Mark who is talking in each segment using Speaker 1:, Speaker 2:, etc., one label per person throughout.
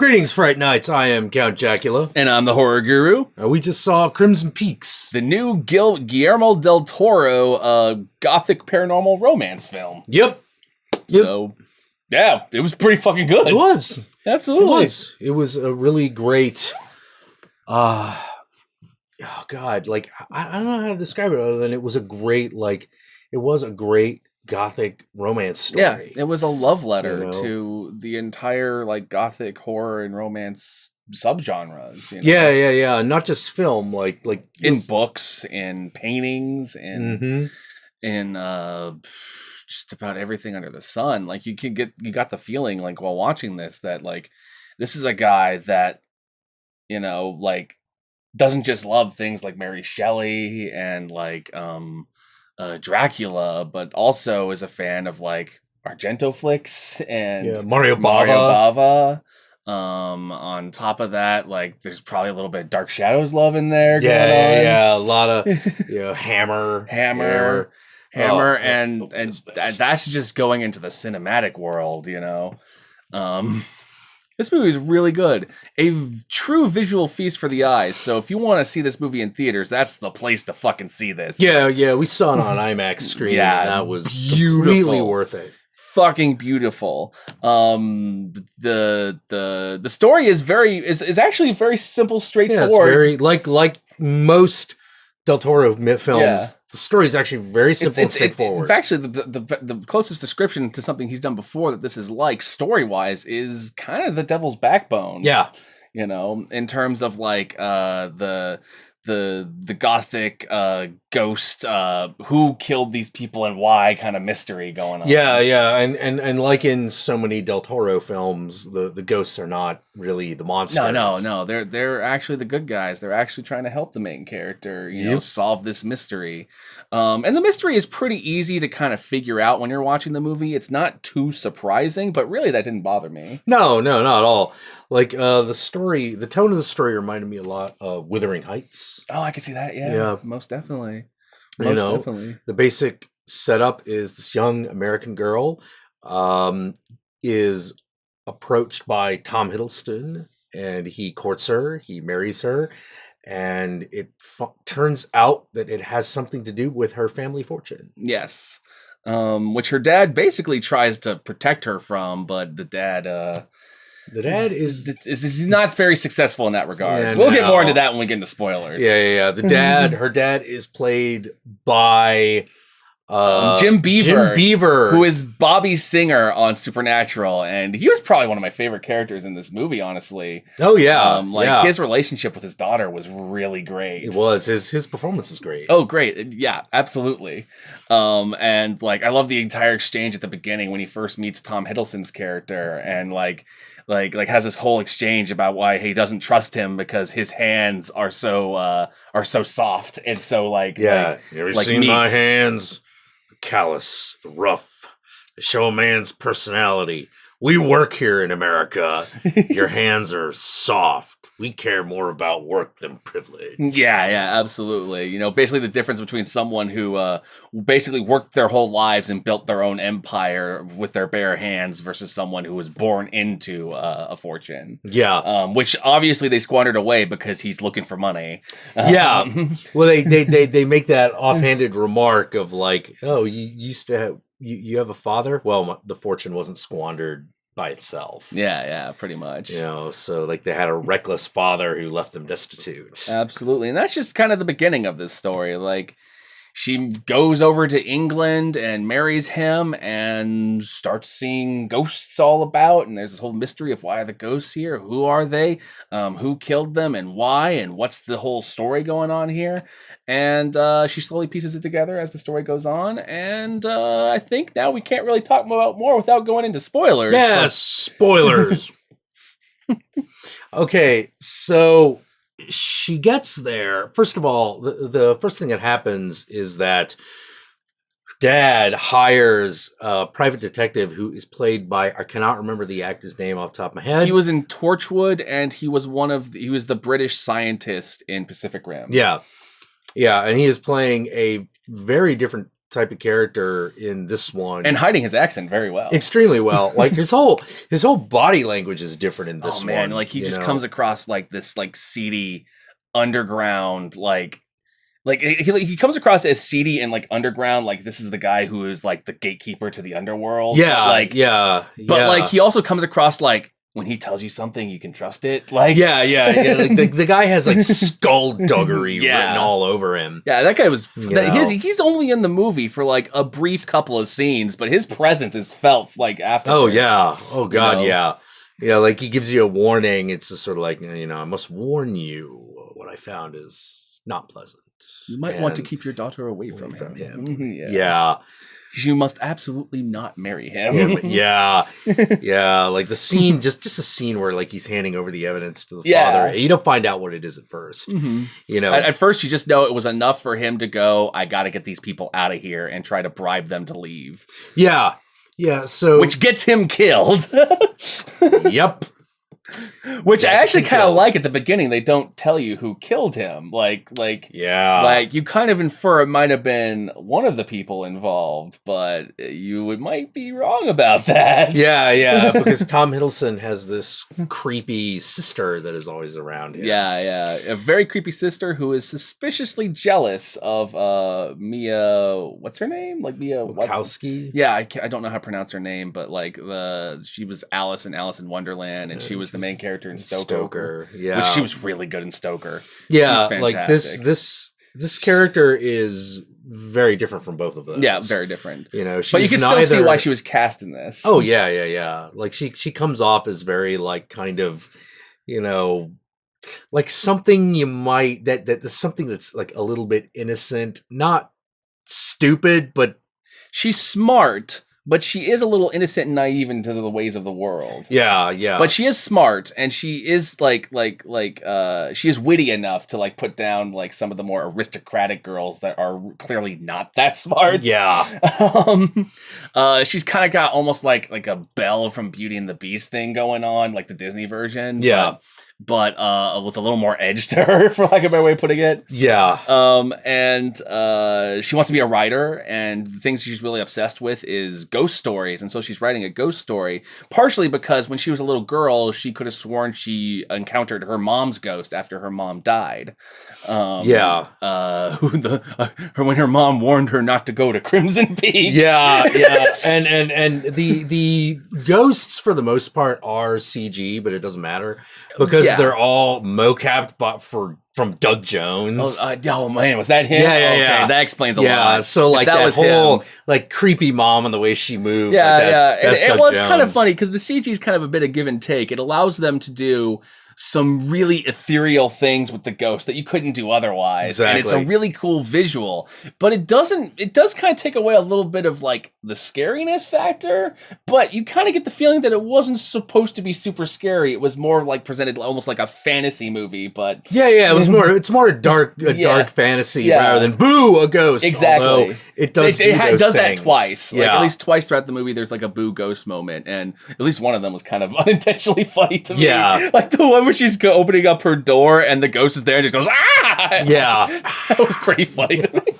Speaker 1: Greetings, Fright Nights. I am Count Jackula.
Speaker 2: And I'm the Horror Guru.
Speaker 1: We just saw Crimson Peaks.
Speaker 2: The new Guillermo Del Toro gothic paranormal romance film.
Speaker 1: Yep.
Speaker 2: So, yeah, it was pretty fucking good.
Speaker 1: It was.
Speaker 2: Absolutely.
Speaker 1: It was a really great... oh, God. Like, I don't know how to describe it other than it was a great, gothic romance story.
Speaker 2: Yeah, it was a love letter,
Speaker 1: you know?
Speaker 2: to the entire, gothic horror and romance subgenres.
Speaker 1: Yeah. Not just film, like
Speaker 2: in books, in paintings, in just about everything under the sun. Like, you got the feeling, while watching this, that this is a guy that, doesn't just love things like Mary Shelley and Dracula, but also is a fan of Argento flicks and
Speaker 1: Mario Bava.
Speaker 2: On top of that, there's probably a little bit of Dark Shadows love in there.
Speaker 1: Yeah, a lot of Hammer,
Speaker 2: and that's just going into the cinematic world. This movie is really good. A true visual feast for the eyes. So if you want to see this movie in theaters, that's the place to fucking see this.
Speaker 1: Yeah, we saw it on IMAX screen. Yeah, and that was completely worth it.
Speaker 2: Fucking beautiful. The story is actually very simple, straightforward.
Speaker 1: Yeah, it's very like most Del Toro films. Yeah. The story is actually very simple and straightforward.
Speaker 2: Actually, the closest description to something he's done before that this is story-wise is kind of The Devil's Backbone.
Speaker 1: Yeah.
Speaker 2: In terms of the gothic ghost who killed these people and why kind of mystery going on.
Speaker 1: Yeah, and like in so many Del Toro films, the ghosts are not really the monsters.
Speaker 2: No. They're actually the good guys. They're actually trying to help the main character, solve this mystery. And the mystery is pretty easy to kind of figure out when you're watching the movie. It's not too surprising, but really that didn't bother me.
Speaker 1: No, not at all. The tone of the story reminded me a lot of Wuthering Heights.
Speaker 2: Oh, I can see that. Yeah, most definitely.
Speaker 1: Definitely. The basic setup is this young American girl is approached by Tom Hiddleston, and he courts her, he marries her, and it turns out that it has something to do with her family fortune.
Speaker 2: Yes. Which her dad basically tries to protect her from, but the dad is not very successful in that regard. Yeah, we'll get more into that when we get into spoilers.
Speaker 1: Yeah. Her dad is played by
Speaker 2: Jim Beaver, who
Speaker 1: is
Speaker 2: Bobby Singer on Supernatural, and he was probably one of my favorite characters in this movie, honestly.
Speaker 1: Oh yeah,
Speaker 2: his relationship with his daughter was really great.
Speaker 1: It was. His performance is great.
Speaker 2: Oh, great. Yeah, absolutely. And I love the entire exchange at the beginning when he first meets Tom Hiddleston's character, and has this whole exchange about why he doesn't trust him because his hands are so soft and so
Speaker 1: you ever seen meek. My hands? Callous, the rough. They show a man's personality. We work here in America. Your hands are soft. We care more about work than privilege.
Speaker 2: Yeah, absolutely. Basically the difference between someone who basically worked their whole lives and built their own empire with their bare hands versus someone who was born into a fortune.
Speaker 1: Yeah.
Speaker 2: Which obviously they squandered away because he's looking for money.
Speaker 1: Yeah. Well, they make that offhanded remark of oh, you used to have... You have a father? Well, the fortune wasn't squandered by itself.
Speaker 2: Yeah, pretty much.
Speaker 1: So they had a reckless father who left them destitute.
Speaker 2: Absolutely. And that's just kind of the beginning of this story. She goes over to England and marries him and starts seeing ghosts all about. And there's this whole mystery of why are the ghosts here? Who are they? Who killed them and why? And what's the whole story going on here? And she slowly pieces it together as the story goes on. And I think now we can't really talk about more without going into spoilers.
Speaker 1: Yeah, spoilers. Okay, so... she gets there. First of all, the first thing that happens is that dad hires a private detective who is played by, I cannot remember the actor's name off the top of my head.
Speaker 2: He was in Torchwood, and he was the British scientist in Pacific Rim.
Speaker 1: Yeah, and he is playing a very different type of character in this one,
Speaker 2: and hiding his accent very well.
Speaker 1: extremely well. Like his whole body language is different in this one.
Speaker 2: Like he just comes across like this like seedy underground like he comes across as seedy and like underground, like this is the guy who is like the gatekeeper to the underworld. But like he also comes across like when he tells you something, you can trust it. Like
Speaker 1: like the guy has like skullduggery written all over him.
Speaker 2: Yeah, that guy was. He's only in the movie for like a brief couple of scenes, but his presence is felt like afterwards.
Speaker 1: Oh yeah. Oh god, yeah. Yeah, like he gives you a warning. It's just sort of like, I must warn you. What I found is not pleasant.
Speaker 2: You might want to keep your daughter away from him.
Speaker 1: Yeah.
Speaker 2: You must absolutely not marry him.
Speaker 1: Yeah. Like the scene, just a scene where like he's handing over the evidence to the father. You don't find out what it is at first.
Speaker 2: At first you just know it was enough for him to go, I got to get these people out of here and try to bribe them to leave.
Speaker 1: Yeah. So
Speaker 2: which gets him killed.
Speaker 1: Yep.
Speaker 2: Which I actually kind of like at the beginning. They don't tell you who killed him. Like you kind of infer it might have been one of the people involved, but you might be wrong about that.
Speaker 1: Yeah, because Tom Hiddleston has this creepy sister that is always around him.
Speaker 2: Yeah, a very creepy sister who is suspiciously jealous of Mia. What's her name? Like Mia
Speaker 1: Wachowski.
Speaker 2: Yeah, I don't know how to pronounce her name, but like she was Alice in Wonderland, and she was the main character in Stoker.
Speaker 1: Yeah,
Speaker 2: which she was really good in Stoker.
Speaker 1: Yeah, like this character is very different from both of those.
Speaker 2: Yeah, very different.
Speaker 1: But
Speaker 2: you can still see why she was cast in this.
Speaker 1: Oh yeah. Like she comes off as very like kind of, like something you might that something that's like a little bit innocent, not stupid, but
Speaker 2: she's smart. But she is a little innocent and naive into the ways of the world.
Speaker 1: Yeah.
Speaker 2: But she is smart, and she is she is witty enough to like put down like some of the more aristocratic girls that are clearly not that smart.
Speaker 1: Yeah.
Speaker 2: She's kind of got almost like a Belle from Beauty and the Beast thing going on, like the Disney version.
Speaker 1: Yeah.
Speaker 2: But with a little more edge to her, for lack of a better way of putting it.
Speaker 1: Yeah.
Speaker 2: And she wants to be a writer, and the things she's really obsessed with is ghost stories, and so she's writing a ghost story, partially because when she was a little girl, she could have sworn she encountered her mom's ghost after her mom died. When her mom warned her not to go to Crimson Peak.
Speaker 1: Yeah. And the ghosts for the most part are CG, but it doesn't matter because they're all mocapped, but from Doug Jones.
Speaker 2: Oh man, was that him?
Speaker 1: Yeah.
Speaker 2: Okay, that explains a lot.
Speaker 1: Yeah, so like that was whole him. Like creepy mom and the way she moved. That's Doug
Speaker 2: Jones. It's kind of funny because the CG is kind of a bit of give and take. It allows them to do some really ethereal things with the ghost that you couldn't do otherwise.
Speaker 1: Exactly.
Speaker 2: And it's a really cool visual, but it does kind of take away a little bit of like the scariness factor, but you kind of get the feeling that it wasn't supposed to be super scary. It was more like presented almost like a fantasy movie, but
Speaker 1: it's more a dark fantasy rather than boo, a ghost.
Speaker 2: Exactly.
Speaker 1: Although it does
Speaker 2: that twice. Like at least twice throughout the movie there's like a boo ghost moment, and at least one of them was kind of unintentionally funny to me.
Speaker 1: Yeah.
Speaker 2: Like the one where she's opening up her door and the ghost is there and just goes, ah!
Speaker 1: Yeah.
Speaker 2: That was pretty funny to me.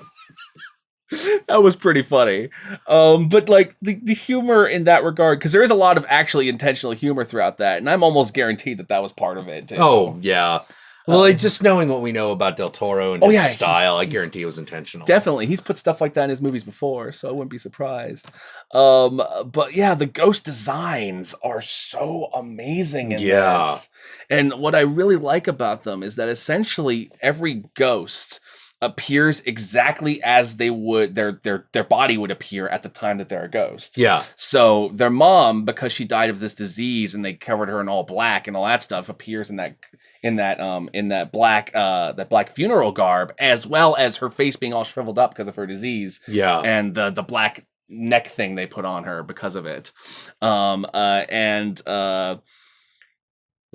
Speaker 2: That was pretty funny. But like the humor in that regard, because there is a lot of actually intentional humor throughout that, and I'm almost guaranteed that was part of it too.
Speaker 1: Oh, yeah. Well, like just knowing what we know about Del Toro and his style, I guarantee it was intentional.
Speaker 2: Definitely. He's put stuff like that in his movies before, so I wouldn't be surprised. But yeah, the ghost designs are so amazing in this. And what I really like about them is that essentially every ghost appears exactly as they would their body would appear at the time that they're a ghost.
Speaker 1: Yeah.
Speaker 2: So their mom, because she died of this disease and they covered her in all black and all that stuff, appears in that black funeral garb, as well as her face being all shriveled up because of her disease.
Speaker 1: Yeah.
Speaker 2: And the black neck thing they put on her because of it.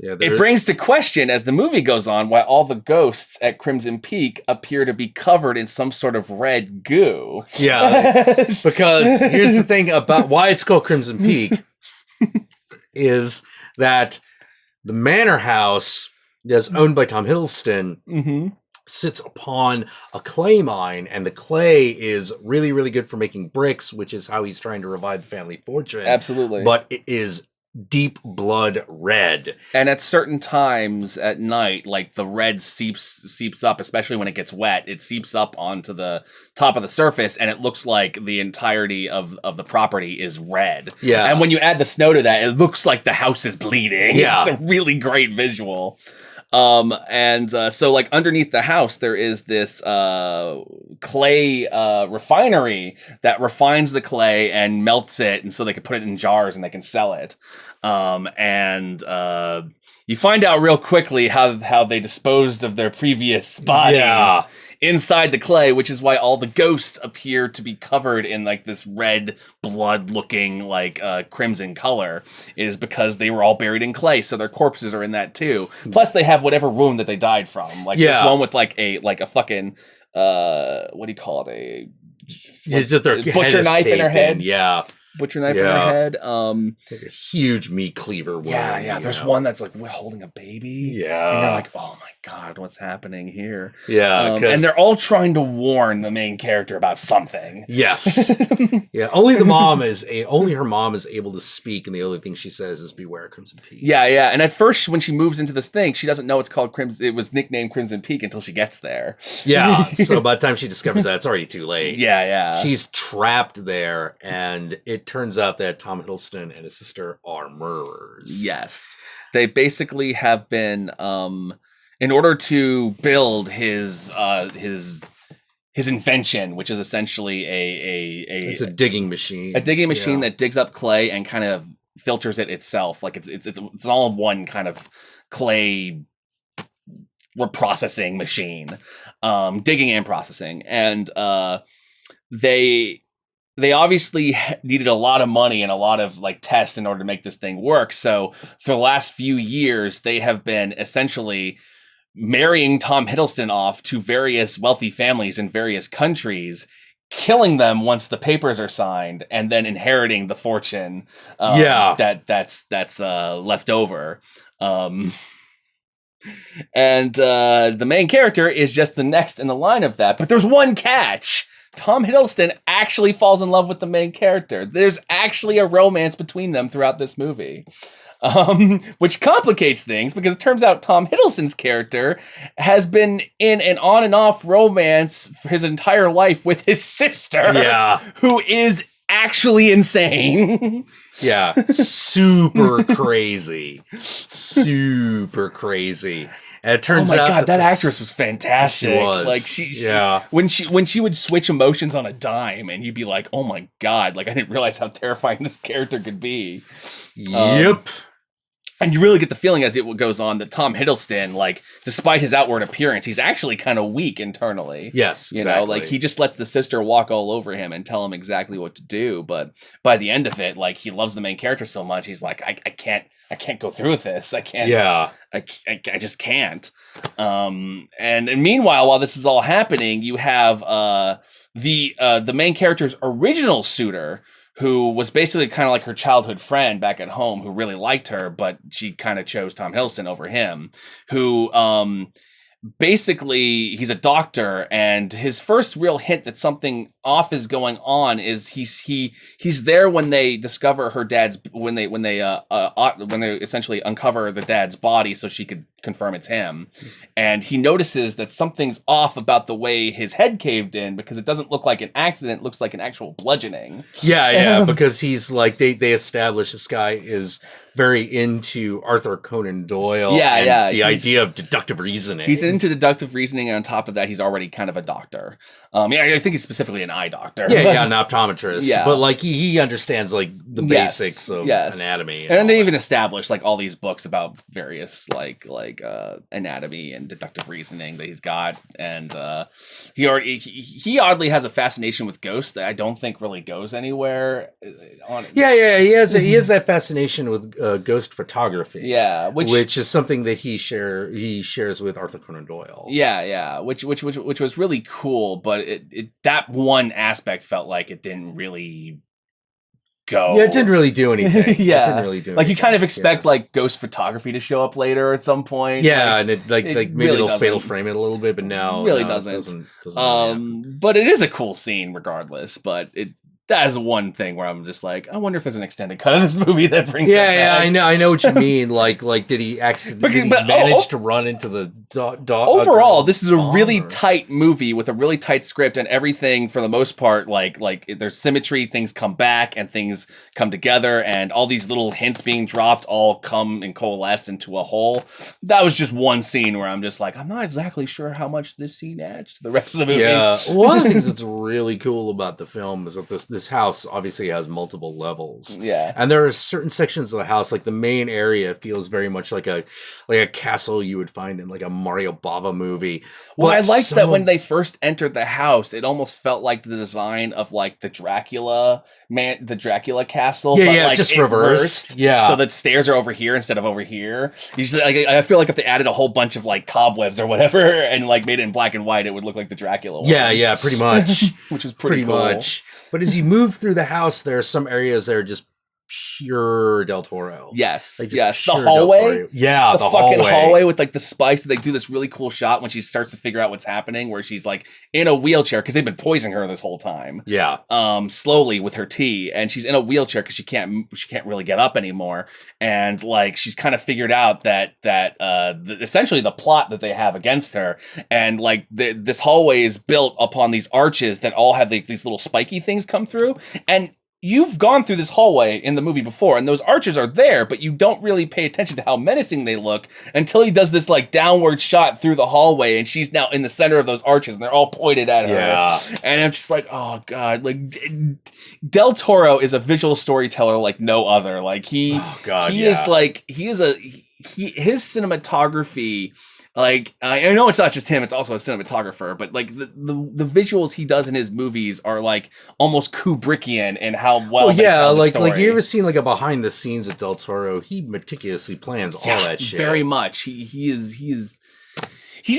Speaker 2: It brings to question, as the movie goes on, why all the ghosts at Crimson Peak appear to be covered in some sort of red goo.
Speaker 1: Yeah, because here's the thing about why it's called Crimson Peak is that the manor house that's owned by Tom Hiddleston sits upon a clay mine, and the clay is really, really good for making bricks, which is how he's trying to revive the family fortune.
Speaker 2: Absolutely.
Speaker 1: But it is deep blood red.
Speaker 2: And at certain times at night, like the red seeps up, especially when it gets wet. It seeps up onto the top of the surface, and it looks like the entirety of the property is red.
Speaker 1: Yeah.
Speaker 2: And when you add the snow to that, it looks like the house is bleeding.
Speaker 1: Yeah.
Speaker 2: It's a really great visual. So like underneath the house, there is this clay refinery that refines the clay and melts it, and so they can put it in jars and they can sell it. You find out real quickly how they disposed of their previous bodies inside the clay, which is why all the ghosts appear to be covered in like this red blood looking like crimson color. It is because they were all buried in clay, so their corpses are in that too. Plus they have whatever wound that they died from. Like this one with like a fucking what do you call it?
Speaker 1: Just their
Speaker 2: butcher knife in her head. Butcher knife in her head.
Speaker 1: Like a huge meat cleaver wound.
Speaker 2: There's one that's like holding a baby. And you're like, oh my god, what's happening here? And they're all trying to warn the main character about something.
Speaker 1: Yes. Only her mom is able to speak, and the only thing she says is "Beware, Crimson Peak."
Speaker 2: And at first, when she moves into this thing, she doesn't know it's called Crimson. It was nicknamed Crimson Peak until she gets there.
Speaker 1: So by the time she discovers that, it's already too late. She's trapped there, and it turns out that Tom Hiddleston and his sister are murderers.
Speaker 2: Yes. They basically have been, in order to build his invention, which is essentially
Speaker 1: it's a digging machine.
Speaker 2: A digging machine that digs up clay and kind of filters it itself. Like it's all in one kind of clay reprocessing machine, digging and processing. And they obviously needed a lot of money and a lot of like tests in order to make this thing work. So for the last few years, they have been essentially marrying Tom Hiddleston off to various wealthy families in various countries, killing them once the papers are signed, and then inheriting the fortune that's left over. And the main character is just the next in the line of that. But there's one catch. Tom Hiddleston actually falls in love with the main character. There's actually a romance between them throughout this movie, which complicates things because it turns out Tom Hiddleston's character has been in an on and off romance for his entire life with his sister, who is actually insane.
Speaker 1: Super crazy. Super crazy. And it turns out,
Speaker 2: oh my god, that actress was fantastic.
Speaker 1: She was.
Speaker 2: Like when she would switch emotions on a dime, and you'd be like, oh my god, like I didn't realize how terrifying this character could be. And you really get the feeling as it goes on that Tom Hiddleston, like, despite his outward appearance, he's actually kind of weak internally.
Speaker 1: Yes,
Speaker 2: you know, like he just lets the sister walk all over him and tell him exactly what to do. But by the end of it, like he loves the main character so much, he's like, I can't go through with this. I can't. I just can't. And meanwhile, while this is all happening, you have the main character's original suitor, who was basically kind of like her childhood friend back at home, who really liked her, but she kind of chose Tom Hiddleston over him, who basically he's a doctor, and his first real hint that something off is going on is he's there when they discover her dad's when they essentially uncover the dad's body so she could confirm it's him, and he notices that something's off about the way his head caved in because it doesn't look like an accident, it looks like an actual bludgeoning.
Speaker 1: Because he's like they establish this guy is very into Arthur Conan Doyle. The idea of deductive reasoning.
Speaker 2: He's into deductive reasoning, and on top of that, he's already kind of a doctor. I think he's specifically an eye doctor.
Speaker 1: An optometrist. But like he understands like the basics of anatomy.
Speaker 2: And they even established like all these books about various like anatomy and deductive reasoning that he's got, and he oddly has a fascination with ghosts that I don't think really goes anywhere.
Speaker 1: He has that fascination with ghost photography.
Speaker 2: Which
Speaker 1: is something that he shares with Arthur Conan Doyle.
Speaker 2: Which was really cool, but it that one aspect felt like it didn't really go.
Speaker 1: Yeah, it didn't really do anything.
Speaker 2: Yeah.
Speaker 1: It didn't really do
Speaker 2: Like you
Speaker 1: anything.
Speaker 2: kind of expect like ghost photography to show up later at some point.
Speaker 1: Yeah,
Speaker 2: Like,
Speaker 1: and it like maybe
Speaker 2: really
Speaker 1: they'll
Speaker 2: doesn't.
Speaker 1: fatal frame it a little bit, but no,
Speaker 2: really
Speaker 1: it
Speaker 2: doesn't.
Speaker 1: doesn't really happen.
Speaker 2: But it is a cool scene regardless. But that is one thing where I'm just like, I wonder if there's an extended cut of this movie that brings that back.
Speaker 1: I know what you mean. Like did he manage to run into the dog?
Speaker 2: Overall, this is a really tight movie with a really tight script, and everything for the most part, like there's symmetry, things come back and things come together, and all these little hints being dropped all come and coalesce into a whole. That was just one scene where I'm just like, I'm not exactly sure how much this scene adds to the rest of the movie.
Speaker 1: Yeah, one of the things that's really cool about the film is that this house obviously has multiple levels.
Speaker 2: Yeah,
Speaker 1: and there are certain sections of the house, like the main area, feels very much like a castle you would find in like a Mario Bava movie.
Speaker 2: Well, I liked that when they first entered the house, it almost felt like the design of like the Dracula castle.
Speaker 1: Yeah,
Speaker 2: like
Speaker 1: just reversed. Yeah,
Speaker 2: so the stairs are over here instead of over here. I feel like if they added a whole bunch of like cobwebs or whatever and like made it in black and white, it would look like the Dracula one.
Speaker 1: Yeah, pretty much.
Speaker 2: Which is pretty cool.
Speaker 1: much. But as you move through the house, there are some areas that are just pure Del Toro.
Speaker 2: Yes,
Speaker 1: like
Speaker 2: yes. The hallway.
Speaker 1: Yeah,
Speaker 2: the fucking hallway with like the spikes. They do this really cool shot when she starts to figure out what's happening, where she's like in a wheelchair because they've been poisoning her this whole time.
Speaker 1: Yeah.
Speaker 2: Slowly with her tea, and she's in a wheelchair because she can't really get up anymore, and like she's kind of figured out that essentially the plot that they have against her, and like this hallway is built upon these arches that all have these little spiky things come through, and you've gone through this hallway in the movie before, and those arches are there, but you don't really pay attention to how menacing they look until he does this like downward shot through the hallway, and she's now in the center of those arches, and they're all pointed at her.
Speaker 1: Yeah.
Speaker 2: And I'm just like, oh god, like Del Toro is a visual storyteller like no other. Like his cinematography. Like, I know it's not just him, it's also a cinematographer, but like the visuals he does in his movies are like almost Kubrickian in how well they tell the story.
Speaker 1: Like you ever seen like a behind the scenes of Del Toro? He meticulously plans all that shit.
Speaker 2: Very much. He's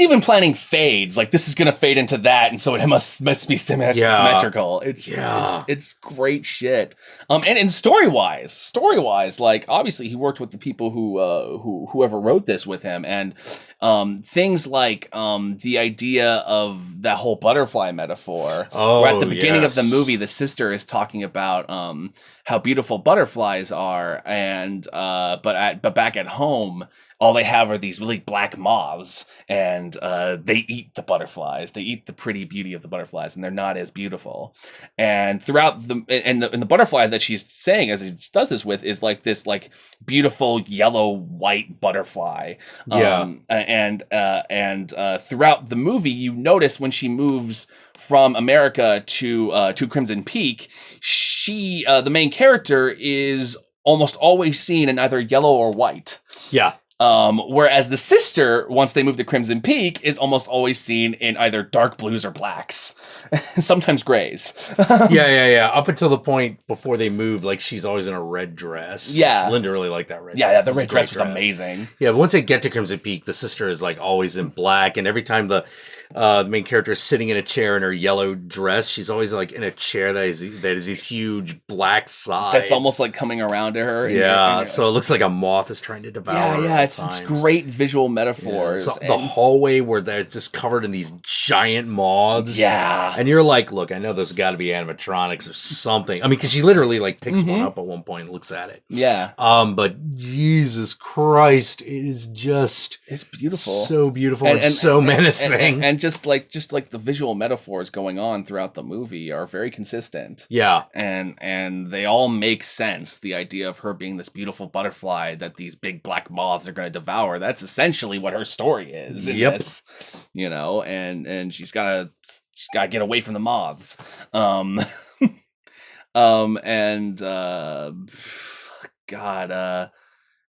Speaker 2: even planning fades. Like this is gonna fade into that, and so it must be symmetrical. It's great shit. And story wise, like obviously he worked with the people whoever wrote this with him, and things like the idea of that whole butterfly metaphor. Where at the beginning of the movie, the sister is talking about how beautiful butterflies are, and but back at home, all they have are these really black moths, and they eat the butterflies. They eat the pretty beauty of the butterflies, and they're not as beautiful. And throughout the butterfly that she's saying as she does this with is like this like beautiful yellow white butterfly. And throughout the movie, you notice when she moves from America to Crimson Peak, she the main character is almost always seen in either yellow or white.
Speaker 1: Yeah.
Speaker 2: Whereas the sister, once they move to Crimson Peak, is almost always seen in either dark blues or blacks, sometimes grays.
Speaker 1: Yeah. Up until the point before they move, like she's always in a red dress.
Speaker 2: Yeah,
Speaker 1: Linda really liked that red.
Speaker 2: Yeah,
Speaker 1: dress.
Speaker 2: yeah, the red dress was amazing.
Speaker 1: Yeah, but once they get to Crimson Peak, the sister is like always in black, and every time the main character is sitting in a chair in her yellow dress, she's always like in a chair that is these huge black sides.
Speaker 2: That's almost like coming around to her.
Speaker 1: Yeah, so it looks like a moth is trying to devour her.
Speaker 2: Yeah, it's great visual metaphors.
Speaker 1: Yeah, so the hallway where they're just covered in these giant moths.
Speaker 2: Yeah.
Speaker 1: And you're like, look, I know there's got to be animatronics or something. I mean, because she literally like picks one up at one point and looks at it.
Speaker 2: Yeah.
Speaker 1: But Jesus Christ, it is just...
Speaker 2: It's beautiful.
Speaker 1: So beautiful and so menacing.
Speaker 2: And just like the visual metaphors going on throughout the movie are very consistent.
Speaker 1: Yeah.
Speaker 2: And they all make sense. The idea of her being this beautiful butterfly that these big black moths are going to devour. That's essentially what her story is in this, and she's got to get away from the moths.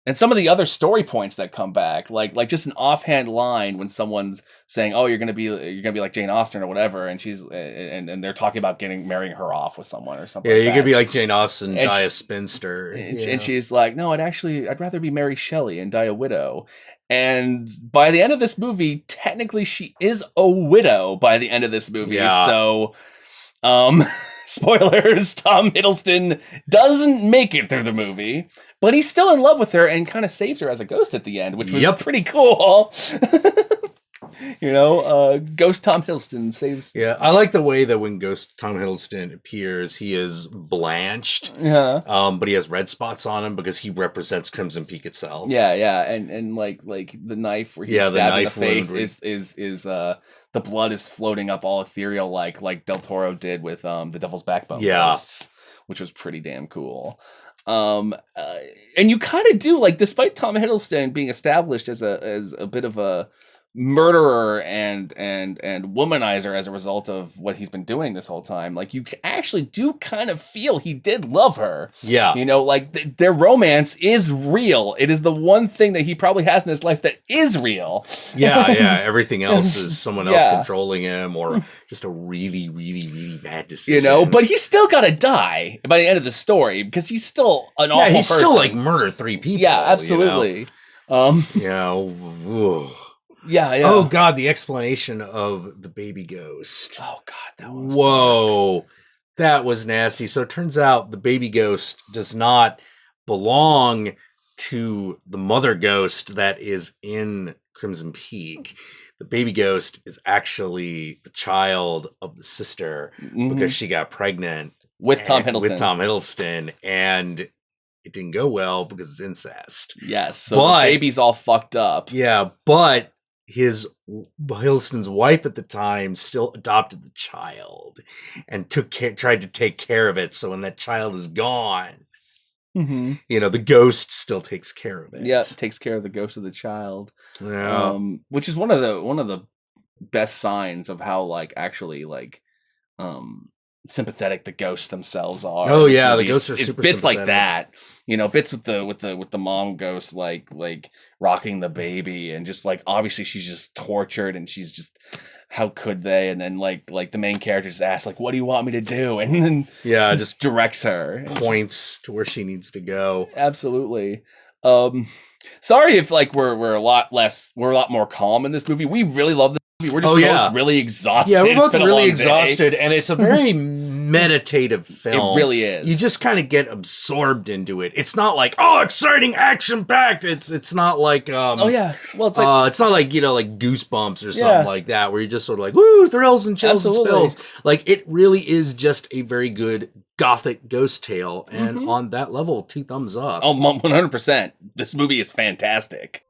Speaker 2: And some of the other story points that come back, like just an offhand line when someone's saying, "Oh, you're gonna be like Jane Austen or whatever," and she's and they're talking about marrying her off with someone or something.
Speaker 1: Yeah,
Speaker 2: like
Speaker 1: you're
Speaker 2: that.
Speaker 1: gonna be like Jane Austen, and die a spinster,
Speaker 2: and she's like, "No, I'd rather be Mary Shelley and die a widow." And by the end of this movie, technically she is a widow by the end of this movie.
Speaker 1: Yeah.
Speaker 2: So Spoilers, Tom Hiddleston doesn't make it through the movie, but he's still in love with her and kind of saves her as a ghost at the end, which was pretty cool. Ghost Tom Hiddleston saves.
Speaker 1: Yeah, I like the way that when Ghost Tom Hiddleston appears, he is blanched.
Speaker 2: Yeah.
Speaker 1: But he has red spots on him because he represents Crimson Peak itself.
Speaker 2: Yeah, and like the knife where he's stabbed in the face is the blood is floating up all ethereal like Del Toro did with the Devil's Backbone ghosts, which was pretty damn cool. And you kind of do, like, despite Tom Hiddleston being established as a bit of a murderer and womanizer as a result of what he's been doing this whole time, like, you actually do kind of feel he did love her.
Speaker 1: Yeah,
Speaker 2: like their romance is real. It is the one thing that he probably has in his life that is real.
Speaker 1: Yeah. Everything else is someone else controlling him, or just a really, really, really bad decision.
Speaker 2: But he's still got to die by the end of the story because he's still an awful person.
Speaker 1: He's still like murdered 3 people.
Speaker 2: Yeah, absolutely. Yeah.
Speaker 1: Oh God, the explanation of the baby ghost.
Speaker 2: Oh God, that was
Speaker 1: that was nasty. So it turns out the baby ghost does not belong to the mother ghost that is in Crimson Peak. The baby ghost is actually the child of the sister because she got pregnant
Speaker 2: with Tom Hiddleston.
Speaker 1: And it didn't go well because it's incest.
Speaker 2: Yes, so the baby's all fucked up.
Speaker 1: Yeah, but Hiddleston's wife at the time still adopted the child and tried to take care of it. So when that child is gone, the ghost still takes care of it.
Speaker 2: Yeah, takes care of the ghost of the child.
Speaker 1: Yeah.
Speaker 2: Which is one of the best signs of how sympathetic the ghosts themselves are.
Speaker 1: Oh yeah, the ghosts are super
Speaker 2: bits
Speaker 1: sympathetic.
Speaker 2: like that. Bits with the mom ghost like rocking the baby, and just like obviously she's just tortured and she's just, how could they? And then like the main character just asks like, what do you want me to do? And then just directs her,
Speaker 1: points to where she needs to go.
Speaker 2: Absolutely. Sorry if like we're a lot more calm in this movie. We really love this movie. We're just both really exhausted.
Speaker 1: Yeah, we're both really exhausted, and it's a very meditative film.
Speaker 2: It really is.
Speaker 1: You just kind of get absorbed into it. It's not like, oh, exciting, action packed. It's not like
Speaker 2: well, it's like
Speaker 1: it's not like like Goosebumps or something like that, where you're just sort of like, woo, thrills and chills and spills. Like, it really is just a very good gothic ghost tale, and on that level, 2 thumbs up.
Speaker 2: Oh, 100%. This movie is fantastic.